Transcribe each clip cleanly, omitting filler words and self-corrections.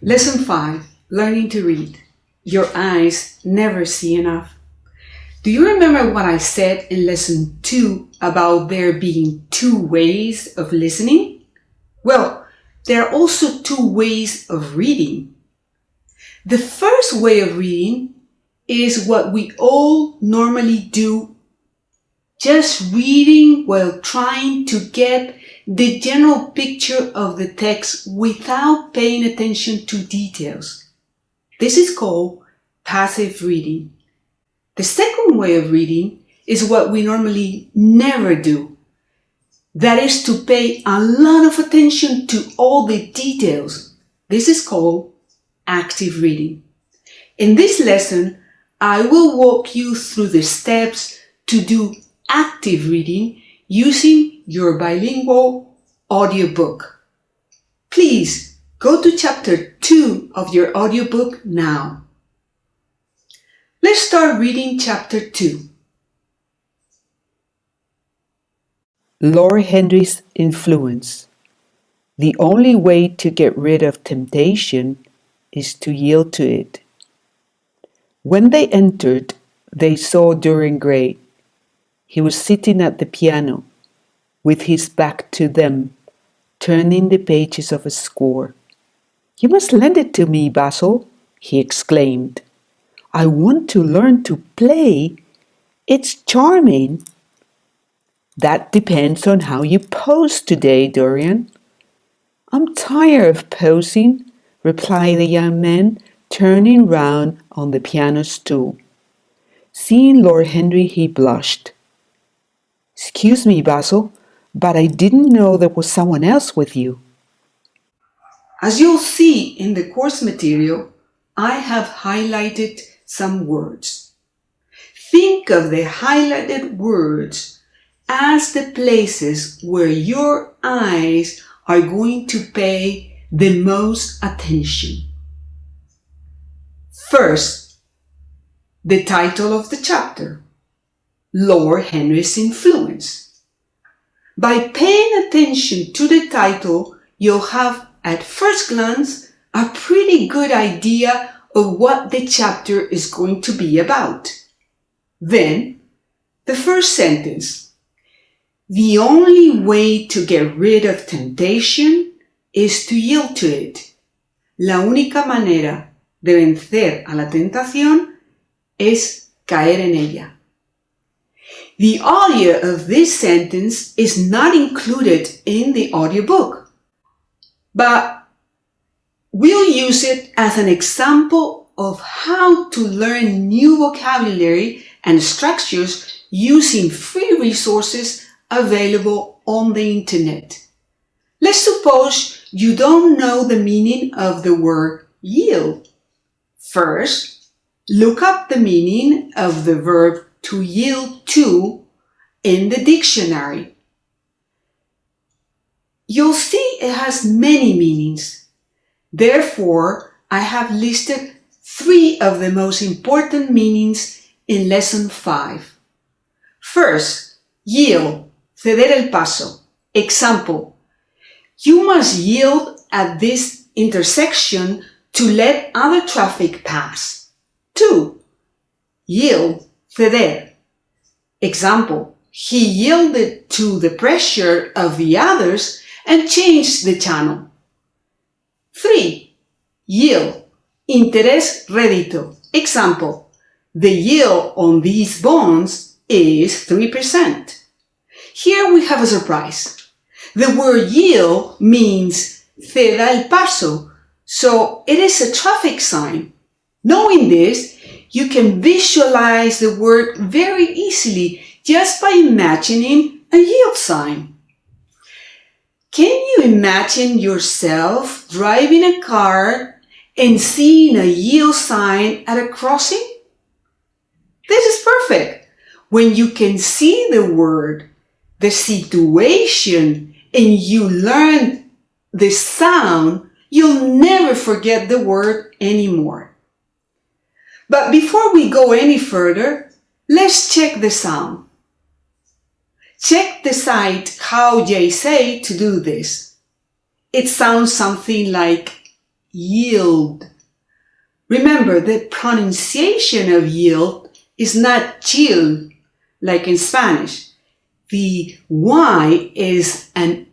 Lesson 5, Learning to Read. Your eyes never see enough. Do you remember what I said in Lesson 2 about there being 2 ways of listening? Well, there are also 2 ways of reading. The first way of reading is what we all normally do, just reading while trying to get the general picture of the text without paying attention to details. This is called passive reading. The second way of reading is what we normally never do. That is to pay a lot of attention to all the details. This is called active reading. In this lesson, I will walk you through the steps to do active reading using your bilingual audiobook. Please go to chapter 2 of your audiobook now. Let's start reading chapter 2. Lord Henry's influence. The only way to get rid of temptation is to yield to it. When they entered, they saw Dorian Gray. He was sitting at the piano, with his back to them, turning the pages of a score. "You must lend it to me, Basil," he exclaimed. "I want to learn to play. It's charming." "That depends on how you pose today, Dorian." "I'm tired of posing," replied the young man, turning round on the piano stool. Seeing Lord Henry, he blushed. "Excuse me, Basil, but I didn't know there was someone else with you." As you'll see in the course material, I have highlighted some words. Think of the highlighted words as the places where your eyes are going to pay the most attention. First, the title of the chapter, Lord Henry's influence. By paying attention to the title, you'll have at first glance a pretty good idea of what the chapter is going to be about. Then, the first sentence. The only way to get rid of temptation is to yield to it. La única manera de vencer a la tentación es caer en ella. The audio of this sentence is not included in the audiobook, but we'll use it as an example of how to learn new vocabulary and structures using free resources available on the internet. Let's suppose you don't know the meaning of the word yield. First, look up the meaning of the verb to yield to in the dictionary. You'll see it has many meanings. Therefore, I have listed 3 of the most important meanings in lesson 5. First, yield, ceder el paso. Example, you must yield at this intersection to let other traffic pass. 2. Yield, ceder. Example, he yielded to the pressure of the others and changed the channel. 3. Yield, interés rédito. Example, the yield on these bonds is 3%. Here we have a surprise. The word yield means ceda el paso, so it is a traffic sign. Knowing this, you can visualize the word very easily just by imagining a yield sign. Can you imagine yourself driving a car and seeing a yield sign at a crossing? This is perfect. When you can see the word, the situation, and you learn the sound, you'll never forget the word anymore. But before we go any further, let's check the sound. Check the site How They Say to do this. It sounds something like yield. Remember, the pronunciation of yield is not chill, like in Spanish. The Y is an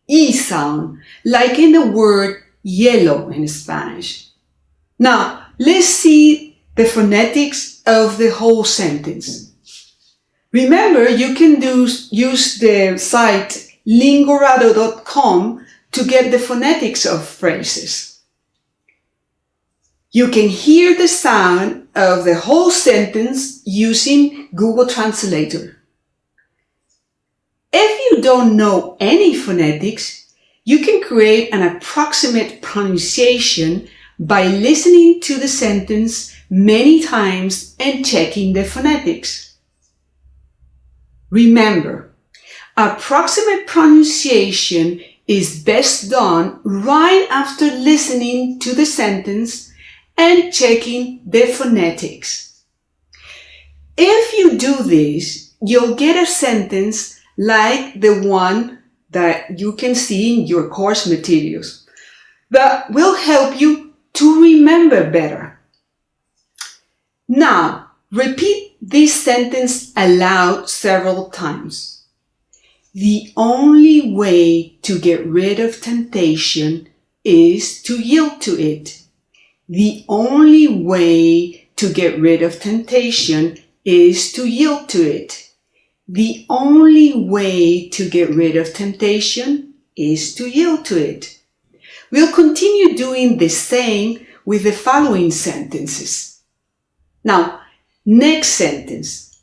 E sound, like in the word yellow in Spanish. Now, let's see the phonetics of the whole sentence. Remember, you can use the site lingorado.com to get the phonetics of phrases. You can hear the sound of the whole sentence using Google Translator. If you don't know any phonetics, you can create an approximate pronunciation by listening to the sentence many times and checking the phonetics. Remember, approximate pronunciation is best done right after listening to the sentence and checking the phonetics. If you do this, you'll get a sentence like the one that you can see in your course materials that will help you to remember better. Now, repeat this sentence aloud several times. The only way to get rid of temptation is to yield to it. The only way to get rid of temptation is to yield to it. The only way to get rid of temptation is to yield to it. We'll continue doing the same with the following sentences. Now, next sentence.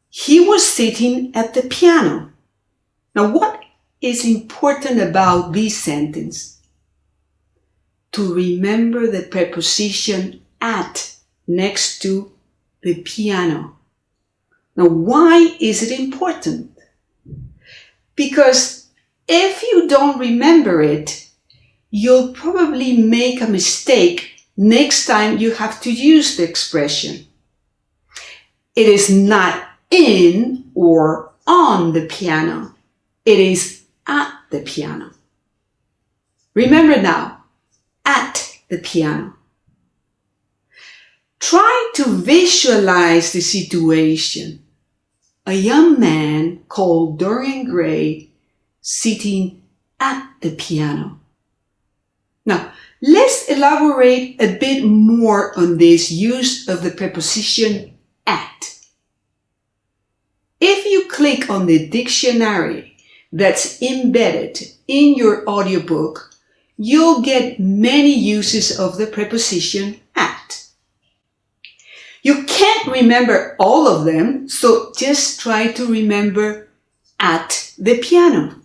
He was sitting at the piano. Now, what is important about this sentence? To remember the preposition at next to the piano. Now, why is it important? Because if you don't remember it, you'll probably make a mistake next time you have to use the expression. It is not in or on the piano. It is at the piano. Remember now, at the piano. Try to visualize the situation. A young man called Dorian Gray sitting at the piano. Now, let's elaborate a bit more on this use of the preposition at. If you click on the dictionary that's embedded in your audiobook, you'll get many uses of the preposition at. You can't remember all of them, so just try to remember at the piano.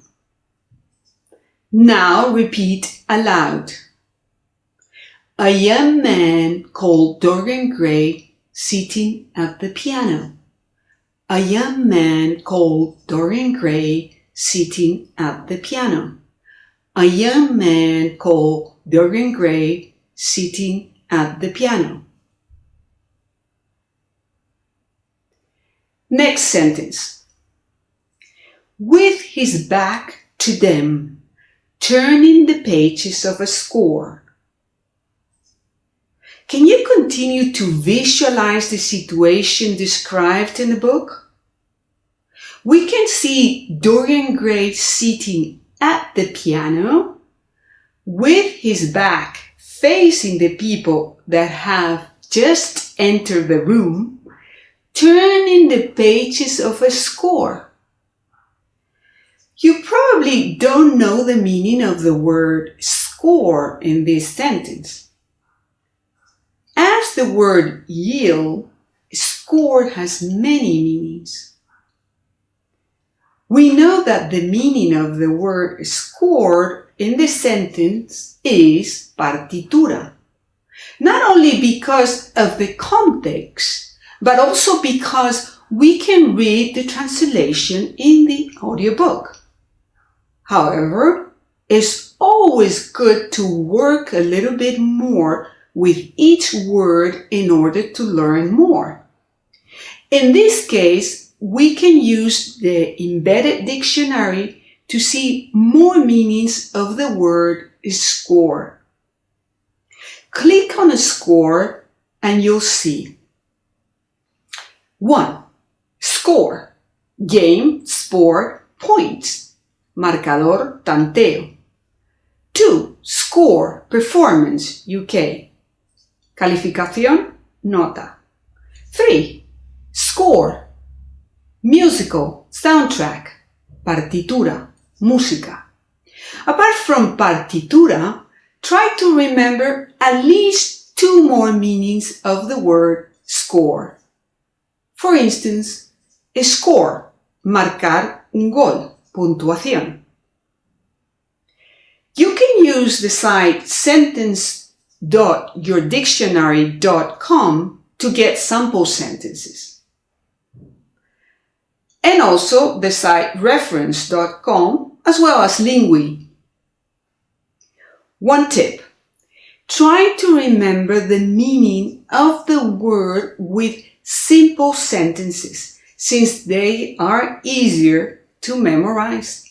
Now repeat aloud. A young man called Dorian Gray sitting at the piano. A young man called Dorian Gray sitting at the piano. A young man called Dorian Gray sitting at the piano. Next sentence. With his back to them, turning the pages of a score. Can you continue to visualize the situation described in the book? We can see Dorian Gray sitting at the piano with his back facing the people that have just entered the room, turning the pages of a score. You probably don't know the meaning of the word score in this sentence. As the word yield, score has many meanings. We know that the meaning of the word score in this sentence is partitura, not only because of the context, but also because we can read the translation in the audiobook. However, it's always good to work a little bit more with each word in order to learn more. In this case, we can use the embedded dictionary to see more meanings of the word score. Click on a score and you'll see. 1. Score. Game, sport, points. Marcador, tanteo. 2. Score, performance, UK. Calificación, nota. 3. Score, musical, soundtrack, partitura, música. Apart from partitura, try to remember at least 2 more meanings of the word score. For instance, score, marcar un gol, puntuación. You can use the site sentence.yourdictionary.com to get sample sentences. And also the site reference.com as well as Lingui. One tip. Try to remember the meaning of the word with simple sentences, since they are easier to memorize.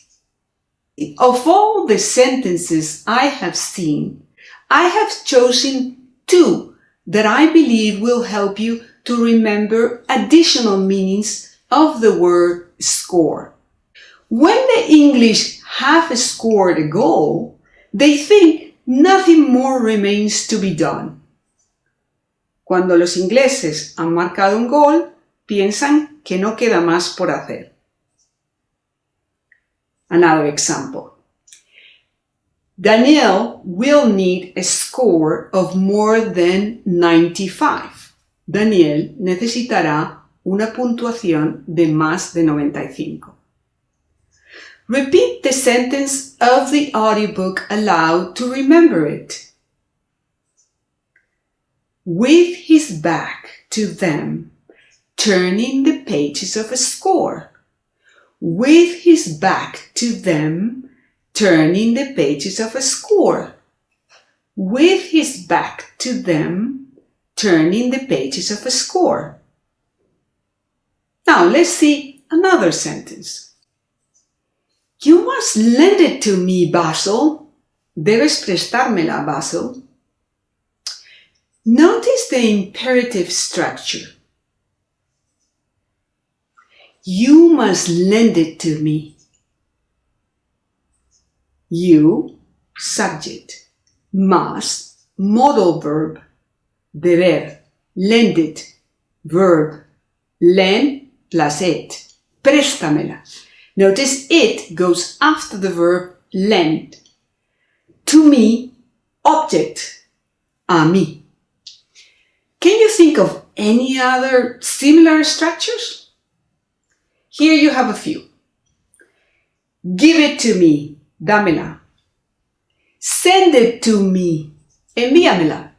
Of all the sentences I have seen, I have chosen 2 that I believe will help you to remember additional meanings of the word score. When the English have scored a goal, they think nothing more remains to be done. Cuando los ingleses han marcado un gol, piensan que no queda más por hacer. Another example. Daniel will need a score of more than 95. Daniel necesitará una puntuación de más de 95. Repeat the sentence of the audiobook aloud to remember it. With his back to them, turning the pages of a score. With his back to them, turning the pages of a score. With his back to them, turning the pages of a score. Now let's see another sentence. You must lend it to me, Basil. Debes prestármela, Basil. Notice the imperative structure. You must lend it to me. You, subject. Must, modal verb. Deber, lend it. Verb, lend plus it. Préstamela. Notice it goes after the verb lend. To me, object. A mí. Can you think of any other similar structures? Here you have a few. Give it to me. Dámela. Send it to me. Envíamela.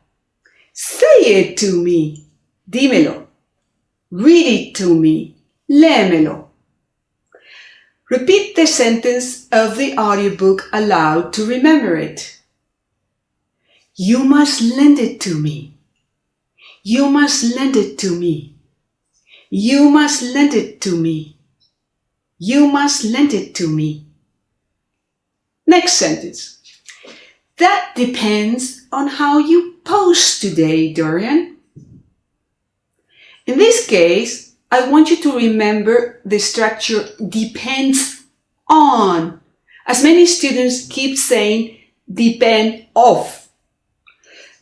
Say it to me. Dímelo. Read it to me. Léemelo. Repeat the sentence of the audiobook aloud to remember it. You must lend it to me. You must lend it to me. You must lend it to me. You must lend it to me. Next sentence. That depends on how you post today, Dorian. In this case, I want you to remember the structure depends on, as many students keep saying depend of.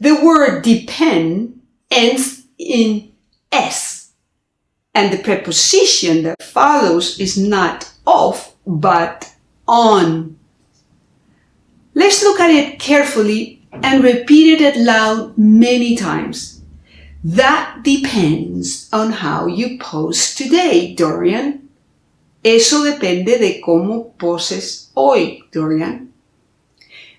The word depend ends in S, and the preposition that follows is not of, but on. Let's look at it carefully and repeat it aloud many times. That depends on how you post today, Dorian. Eso depende de cómo poses hoy, Dorian.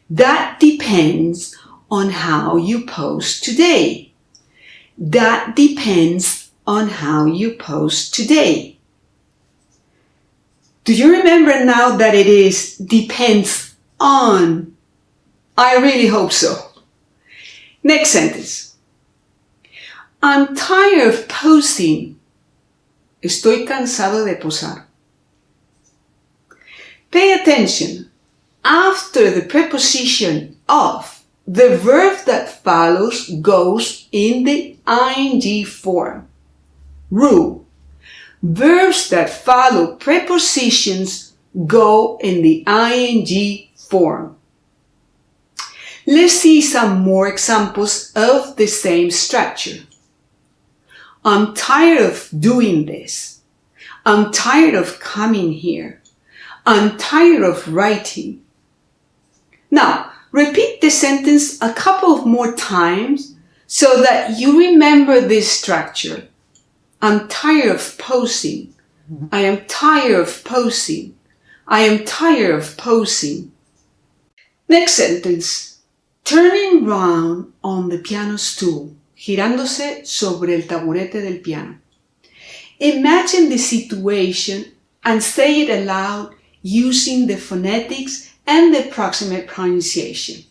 That depends on how you post today. That depends on how you post today. Do you remember now that it is depends on? I really hope so. Next sentence. I'm tired of posing. Estoy cansado de posar. Pay attention. After the preposition of, the verb that follows goes in the ing form. Rule. Verbs that follow prepositions go in the ing form. Let's see some more examples of the same structure. I'm tired of doing this. I'm tired of coming here. I'm tired of writing. Now, repeat the sentence a couple of more times so that you remember this structure. I'm tired of posing. I am tired of posing. I am tired of posing. Next sentence. Turning round on the piano stool. Girándose sobre el taburete del piano. Imagine the situation and say it aloud using the phonetics and the approximate pronunciation.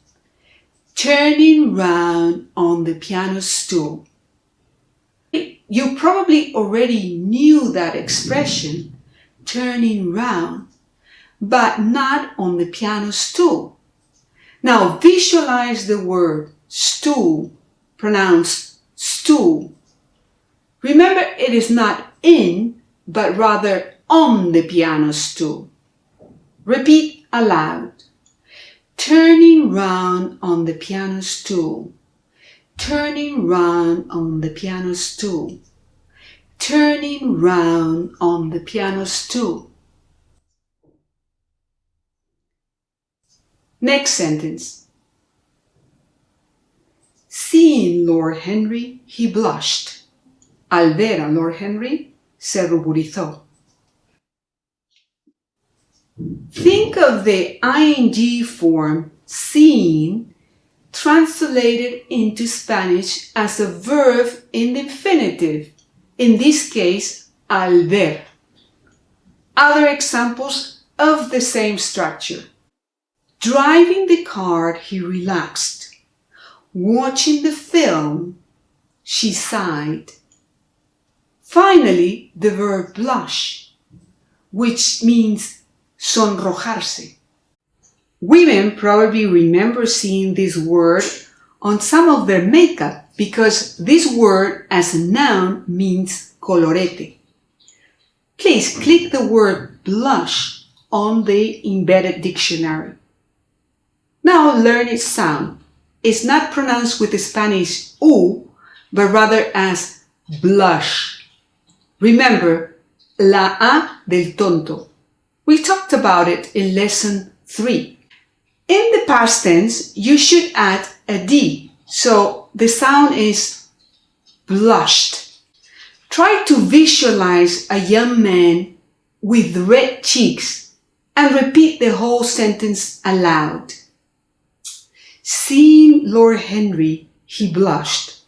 Turning round on the piano stool. You probably already knew that expression, turning round, but not on the piano stool. Now visualize the word stool, pronounced stool. Remember, it is not in, but rather on the piano stool. Repeat aloud. Turning round on the piano stool. Turning round on the piano stool. Turning round on the piano stool. Next sentence. Seeing Lord Henry, he blushed. Al ver a Lord Henry, se ruborizó. Think of the ing form, seeing, translated into Spanish as a verb in the infinitive, in this case, al ver. Other examples of the same structure. Driving the car, he relaxed. Watching the film, she sighed. Finally, the verb blush, which means sonrojarse. Women probably remember seeing this word on some of their makeup because this word as a noun means colorete. Please click the word blush on the embedded dictionary. Now learn its sound. It's not pronounced with the Spanish U, but rather as blush. Remember, la A del tonto. We talked about it in lesson 3. In the past tense, you should add a D, so the sound is blushed. Try to visualize a young man with red cheeks and repeat the whole sentence aloud. Seeing Lord Henry, he blushed.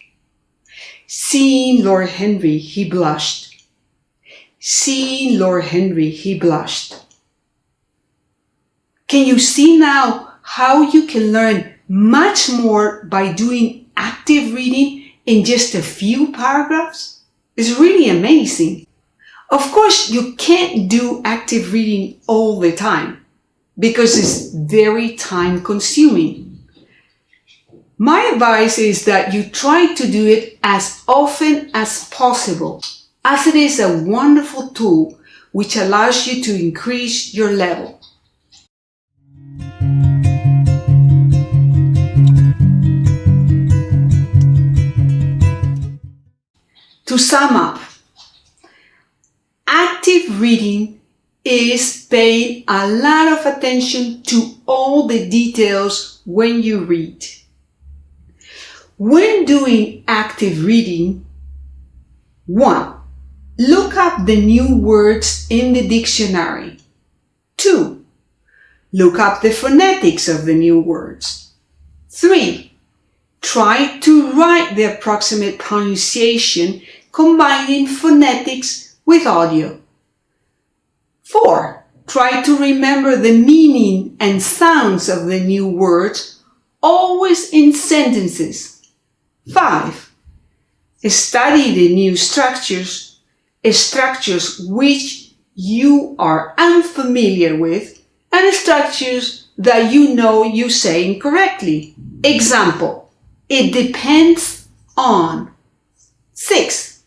Seeing Lord Henry, he blushed. Seeing Lord Henry, he blushed. Can you see now how you can learn much more by doing active reading in just a few paragraphs? It's really amazing. Of course, you can't do active reading all the time because it's very time consuming. My advice is that you try to do it as often as possible, as it is a wonderful tool which allows you to increase your level. To sum up, active reading is paying a lot of attention to all the details when you read. When doing active reading, 1. Look up the new words in the dictionary. 2. Look up the phonetics of the new words. 3. Try to write the approximate pronunciation combining phonetics with audio. 4. Try to remember the meaning and sounds of the new words, always in sentences. 5. Study the new structures which you are unfamiliar with, and structures that you know you say incorrectly. Example, it depends on. 6.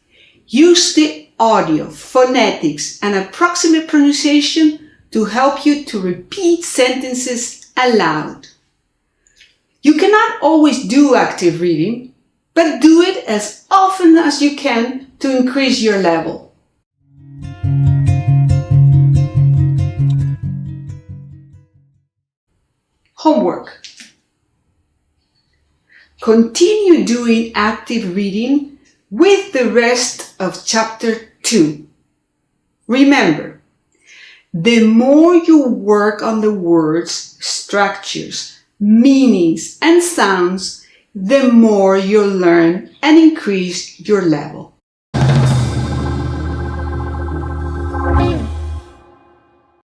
Use the audio, phonetics, and approximate pronunciation to help you to repeat sentences aloud. You cannot always do active reading, but do it as often as you can to increase your level. Homework. Continue doing active reading with the rest of Chapter 2. Remember, the more you work on the words, structures, meanings, and sounds, the more you'll learn and increase your level.